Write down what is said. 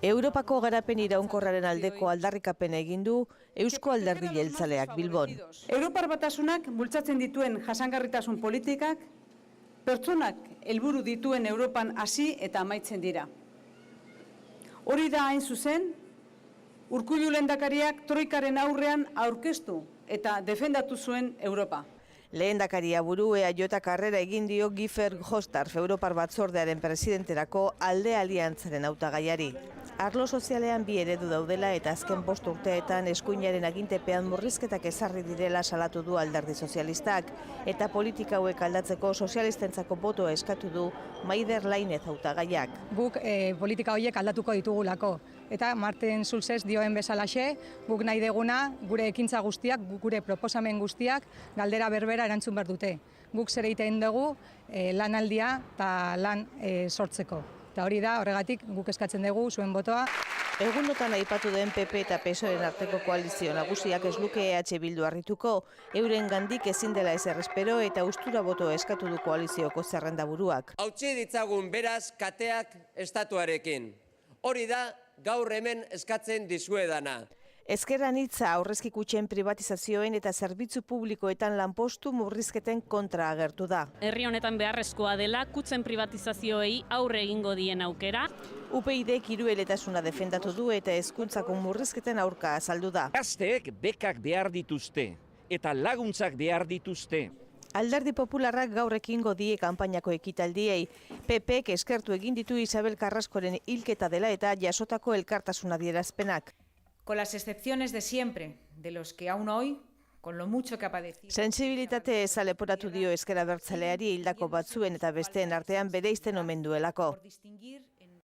Europako garapen iraunkorraren aldeko aldarrikapena egin du Eusko Alderdi Jeltzaleak Bilbon. Europar Batasunak bultzatzen dituen jasangarritasun politikak pertsonak helburu dituen Europan hasi eta amaitzen dira. Hori da hain zuzen, Urkullu lehendakariak troikaren aurrean aurkeztu eta defendatu zuen Europa. Lehendakaria buru EAJ karrera egin dio Guy Verhofstadt Europar Batzordearen presidenterako Alde Aliantzaren hautagaiari. Arlo sozialean bi eredu daudela eta azken 5 urteetan eskuinaren agintepean murrizketak ezarri direla salatu du Alderdi Sozialistak eta politika hauek aldatzeko sozialistentzako botoa eskatu du Maider Lainez hautagaiak. Guk politika horiek aldatuko ditugulako. Eta Martin Schulzez dioen bezalaxe, guk nahi deguna, gure ekintza guztiak, gure proposamen guztiak, galdera berbera erantzun behar dute. Guk zer egiten dugu lanaldia eta lan sortzeko. Eta hori da, horregatik, guk eskatzen dugu zuen botoa. Egunotan aipatu den PP eta PSOEren arteko koalizio nagusiak ez luke EH Bildu harrituko, euren gandik ezin dela ezer espero eta ustura botoa eskatu du koalizioko zerrendaburuak. Hautsi ditzagun beraz kateak estatuarekin. Hori da, gaur hemen eskatzen dizuedana. Ezker Anitza aurrezki kutxen privatizazioen eta zerbitzu publikoetan lanpostu murrizketen kontra agertu da. Herri honetan beharrezkoa dela kutxen privatizazioei aurre egingo dien aukera. UPyDek hirueletasuna defendatu du eta hezkuntzako murrizketen aurka azaldu da. Gazteek bekak behar dituzte eta laguntzak behar dituzte. Alderdi Popularrak gaur ekingo die kanpainako ekitaldiei. PPek eskertu egin ditu Isabel Carrascoren hilketa dela eta jasotako elkartasun adierazpenak. Con las excepciones de siempre, de los que aún hoy, con lo mucho que ha padecido. Sentsibilitate eza leporatu dio ezker abertzaleari hildako batzuen eta besteen artean bereizten omen duelako.